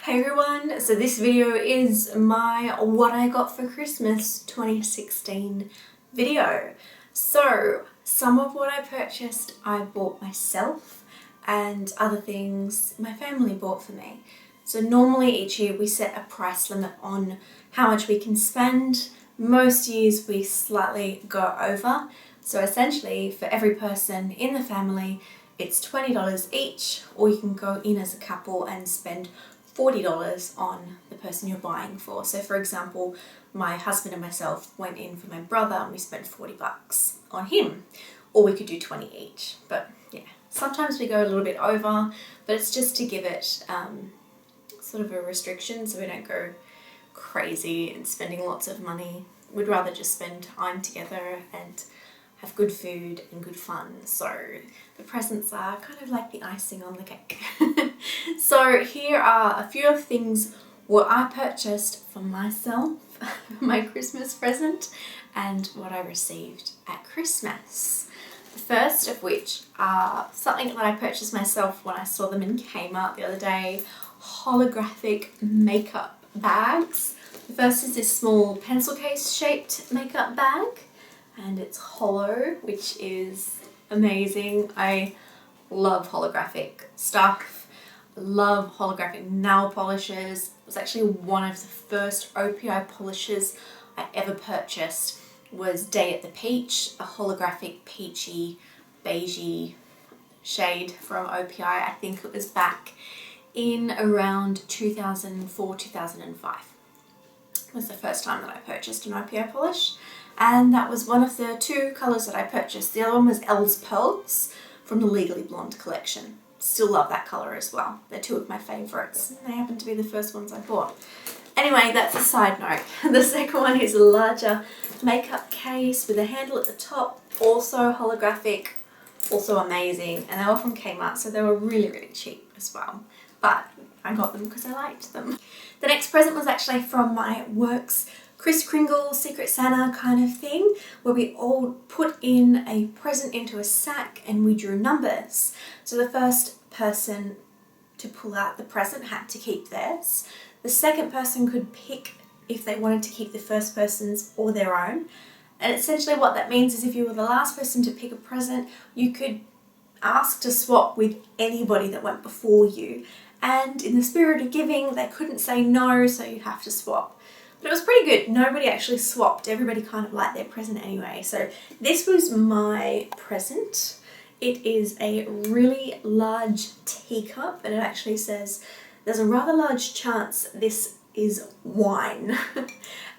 Hey everyone, so this video is my what I got for Christmas 2016 video. So some of what I purchased I bought myself and other things my family bought for me. So normally each year we set a price limit on how much we can spend. Most years we slightly go over. So essentially for every person in the family it's $20 each, or you can go in as a couple and spend $40 on the person you're buying for. So for example, my husband and myself went in for my brother and we spent $40 on him, or we could do 20 each. But yeah, sometimes we go a little bit over, but it's just to give it sort of a restriction so we don't go crazy and spending lots of money. We'd rather just spend time together and have good food and good fun. So the presents are kind of like the icing on the cake. So here are a few of things what I purchased for myself, my Christmas present, and what I received at Christmas. The first of which are something that I purchased myself when I saw them in Kmart the other day, holographic makeup bags. The first is this small pencil case shaped makeup bag, and it's hollow, which is amazing. I love holographic stuff. Love holographic nail polishes. It was actually one of the first OPI polishes I ever purchased. Was Day at the Peach, a holographic peachy beigey shade from OPI. I think it was back in around 2004-2005. Was the first time that I purchased an OPI polish, and that was one of the two colours that I purchased. The other one was Elle's Pearls from the Legally Blonde collection. Still love that colour as well. They're two of my favourites. They happen to be the first ones I bought. Anyway, that's a side note. The second one is a larger makeup case with a handle at the top, also holographic, also amazing, and they were from Kmart, so they were really cheap as well. But I got them because I liked them. The next present was actually from my work's Kris Kringle Secret Santa kind of thing, where we all put in a present into a sack and we drew numbers. So the first person to pull out the present had to keep theirs. The second person could pick if they wanted to keep the first person's or their own. And essentially what that means is if you were the last person to pick a present, you could ask to swap with anybody that went before you. And in the spirit of giving, they couldn't say no, so you'd have to swap. But it was pretty good. Nobody actually swapped. Everybody kind of liked their present anyway. So this was my present. It is a really large teacup, and it actually says there's a rather large chance this is wine.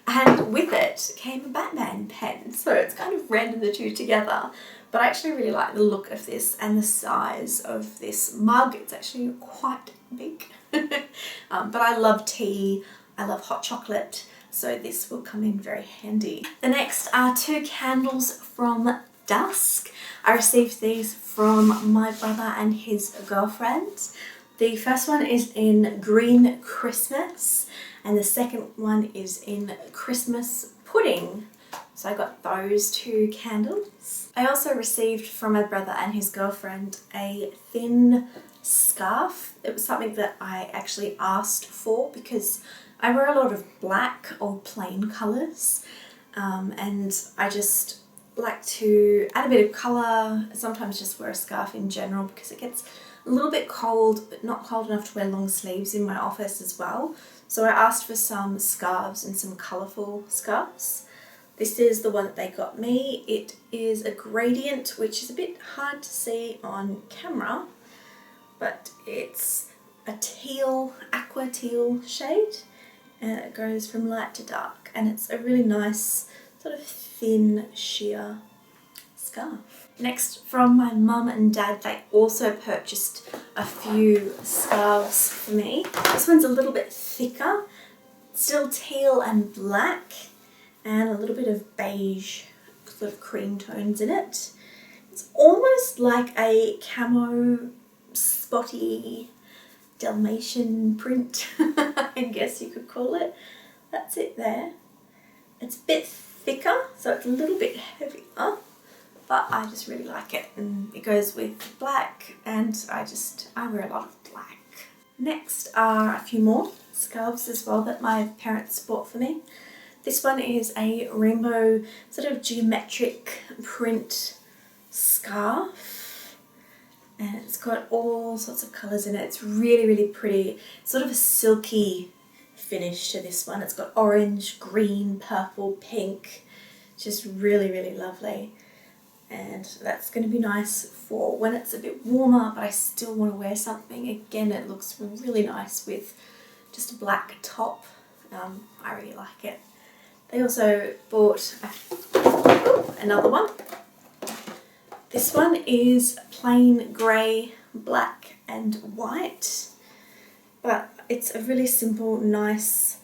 And with it came a Batman pen. So it's kind of random the two together. But I actually really like the look of this and the size of this mug. It's actually quite big. But I love tea. I love hot chocolate. So this will come in very handy. The next are two candles from Dusk. I received these from my brother and his girlfriend. The first one is in Green Christmas and the second one is in Christmas Pudding. So I got those two candles. I also received from my brother and his girlfriend a thin scarf. It was something that I actually asked for because I wear a lot of black or plain colours, and I just like to add a bit of colour. Sometimes just wear a scarf in general because it gets a little bit cold, but not cold enough to wear long sleeves in my office as well. So I asked for some scarves and some colourful scarves. This is the one that they got me. It is a gradient, which is a bit hard to see on camera, but it's a teal, aqua teal shade. And it goes from light to dark, and it's a really nice sort of thin sheer scarf. Next, from my mum and dad, they also purchased a few scarves for me. This one's a little bit thicker, still teal and black, and a little bit of beige sort of cream tones in it. It's almost like a camo spotty Dalmatian print, I guess you could call it. That's it there. It's a bit thicker, so it's a little bit heavier, but I just really like it, and it goes with black, and I wear a lot of black. Next are a few more scarves as well that my parents bought for me. This one is a rainbow sort of geometric print scarf, and it's got all sorts of colours in it. It's really, really pretty. Sort of a silky finish to this one. It's got orange, green, purple, pink. Just really, really lovely. And that's going to be nice for when it's a bit warmer, but I still want to wear something. Again, it looks really nice with just a black top. I really like it. They also bought another one. This one is plain grey, black and white, but it's a really simple, nice,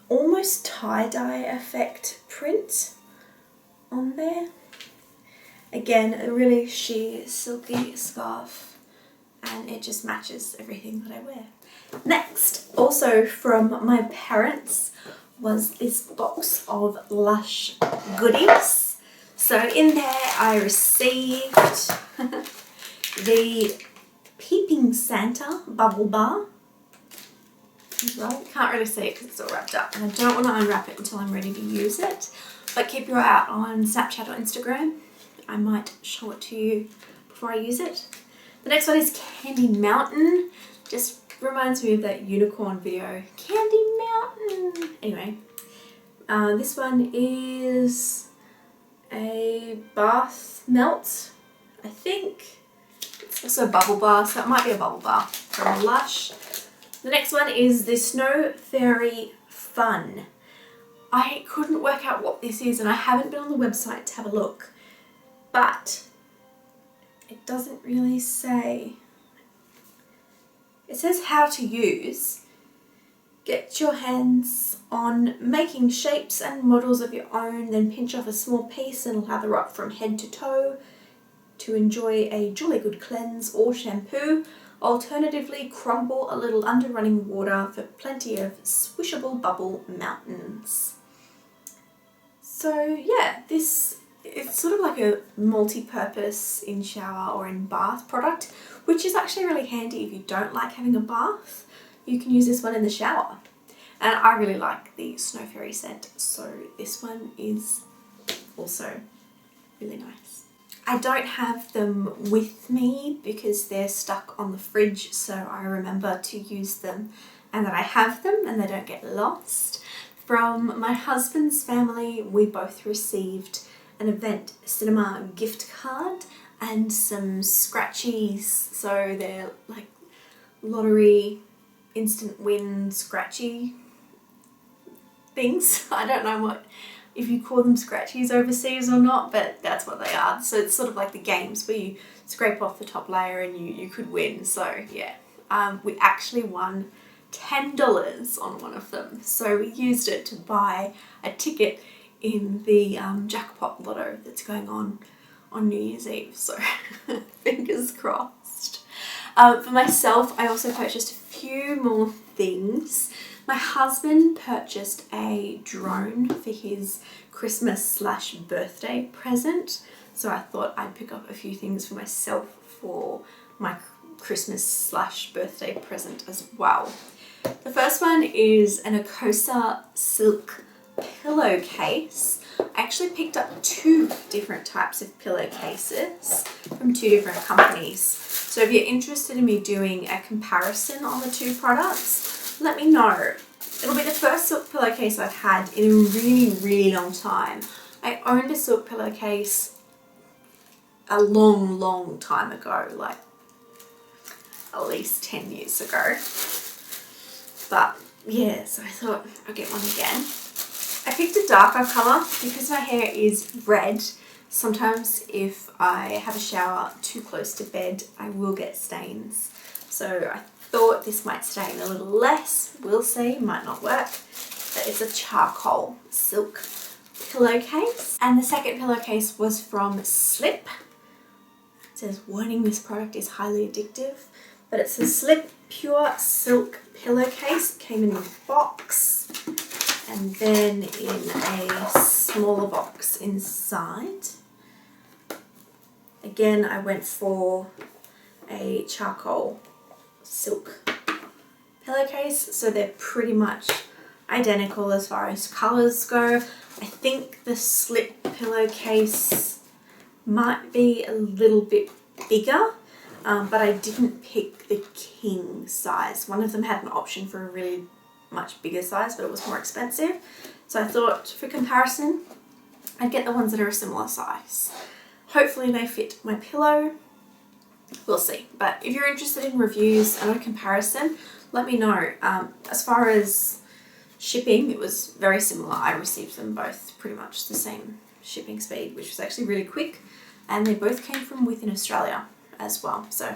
almost tie-dye effect print on there. Again, a really sheer, silky scarf, and it just matches everything that I wear. Next, also from my parents, was this box of Lush goodies. So in there I received the Peeping Santa bubble bar. Right, can't really see it because it's all wrapped up, and I don't want to unwrap it until I'm ready to use it. But keep your eye out on Snapchat or Instagram. I might show it to you before I use it. The next one is Candy Mountain. Just reminds me of that unicorn video. Candy Mountain! Anyway, this one is a bath melt, I think. It's also a bubble bar, so it might be a bubble bar from Lush. The next one is the Snow Fairy Fun. I couldn't work out what this is, and I haven't been on the website to have a look, but it doesn't really say. It says how to use. Get your hands on making shapes and models of your own, then pinch off a small piece and lather up from head to toe to enjoy a jolly good cleanse or shampoo. Alternatively, crumble a little under running water for plenty of swishable bubble mountains. So yeah, this it's sort of like a multi-purpose in shower or in bath product, which is actually really handy if you don't like having a bath. You can use this one in the shower. And I really like the Snow Fairy scent, so this one is also really nice. I don't have them with me because they're stuck on the fridge, so I remember to use them and that I have them and they don't get lost. From my husband's family, we both received an event cinema gift card and some Scratchies, so they're like lottery instant win scratchy things. I don't know if you call them Scratchies overseas or not, but that's what they are. So it's sort of like the games where you scrape off the top layer and you could win. So yeah, we actually won $10 on one of them. So we used it to buy a ticket in the jackpot lotto that's going on New Year's Eve. So fingers crossed. For myself, I also purchased a few more things. My husband purchased a drone for his Christmas/birthday present, so I thought I'd pick up a few things for myself for my Christmas/birthday present as well. The first one is an Acosa silk pillowcase. I actually picked up 2 different types of pillowcases from 2 different companies. So if you're interested in me doing a comparison on the 2 products, let me know. It'll be the first silk pillowcase I've had in a really, really long time. I owned a silk pillowcase a long, long time ago, like at least 10 years ago. But yeah, so I thought I'll get one again. I picked a darker colour because my hair is red. Sometimes if I have a shower too close to bed, I will get stains. So I thought this might stain a little less. We'll see, might not work. But it's a charcoal silk pillowcase. And the second pillowcase was from Slip. It says, warning, this product is highly addictive. But it's a Slip Pure Silk pillowcase. It came in a box and then in a smaller box inside. Again, I went for a charcoal silk pillowcase, so they're pretty much identical as far as colours go. I think the slip pillowcase might be a little bit bigger, but I didn't pick the king size. One of them had an option for a really much bigger size, but it was more expensive. So I thought for comparison, I'd get the ones that are a similar size. Hopefully they fit my pillow. We'll see. But if you're interested in reviews and a comparison, let me know. As far as shipping, it was very similar. I received them both pretty much the same shipping speed, which was actually really quick. And they both came from within Australia as well. So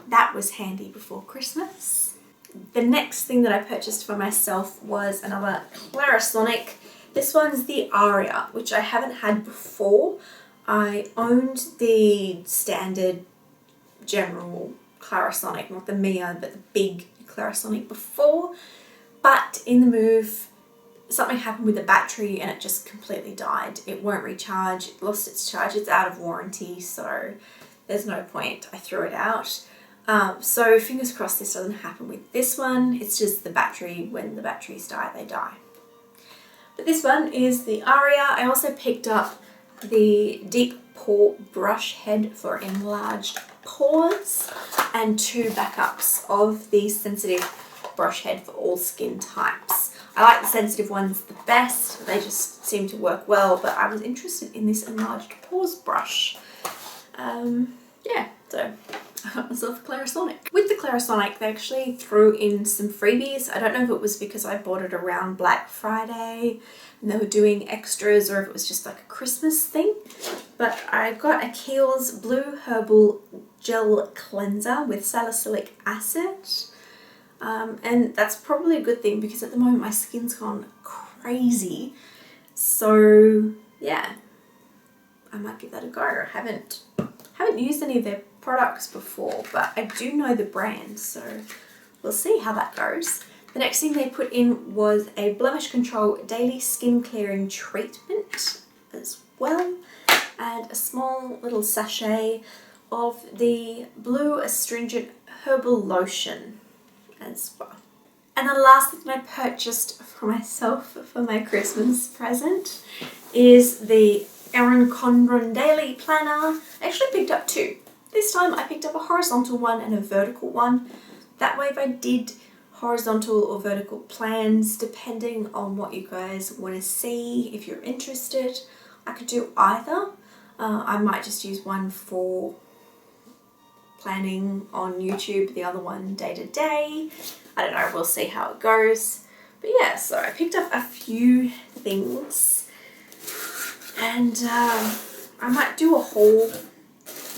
that was handy before Christmas. The next thing that I purchased for myself was another larisonic. This one's the Aria, which I haven't had before. I owned the standard general Clarisonic, not the Mia, but the big Clarisonic before. But in the move, something happened with the battery and it just completely died. It won't recharge, it lost its charge, it's out of warranty, so there's no point. I threw it out. So fingers crossed this doesn't happen with this one. It's just the battery, when the batteries die, they die. But this one is the Aria. I also picked up the deep pore brush head for enlarged pores and 2 backups of the sensitive brush head for all skin types. I like the sensitive ones the best. They just seem to work well, but I was interested in this enlarged pores brush. Yeah, so I got myself a Clarisonic. With the Clarisonic, they actually threw in some freebies. I don't know if it was because I bought it around Black Friday and they were doing extras, or if it was just like a Christmas thing. But I got a Kiehl's Blue Herbal Gel Cleanser with salicylic acid. And that's probably a good thing because at the moment my skin's gone crazy. So yeah, I might give that a go. I haven't used any of their products before, but I do know the brand, so we'll see how that goes. The next thing they put in was a Blemish Control Daily Skin Clearing Treatment as well, and a small little sachet of the Blue Astringent Herbal Lotion as well. And the last thing I purchased for myself for my Christmas present is the Erin Condren Daily Planner. I actually picked up 2. This time I picked up a horizontal one and a vertical one. That way if I did horizontal or vertical plans, depending on what you guys want to see, if you're interested, I could do either. I might just use one for planning on YouTube, the other one day to day. I don't know, we'll see how it goes. But yeah, so I picked up a few things, and I might do a haul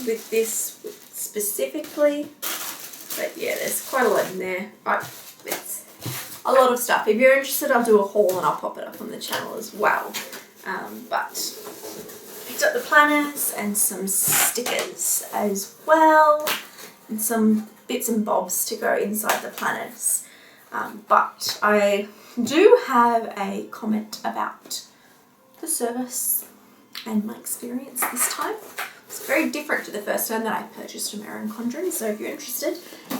with this specifically. But yeah, there's quite a lot in there. It's a lot of stuff. If you're interested, I'll do a haul and I'll pop it up on the channel as well. But picked up the planners and some stickers as well, and some bits and bobs to go inside the planners. But I do have a comment about the service and my experience this time. It's very different to the first time that I purchased from Erin Condren, so if you're interested,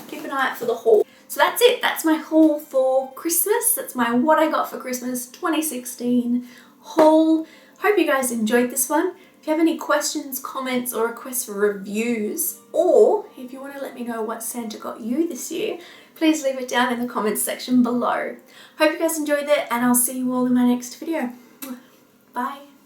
keep an eye out for the haul. So that's it. That's my haul for Christmas. That's my what I got for Christmas 2016 haul. Hope you guys enjoyed this one. If you have any questions, comments, or requests for reviews, or if you want to let me know what Santa got you this year, please leave it down in the comments section below. Hope you guys enjoyed it, and I'll see you all in my next video. Bye.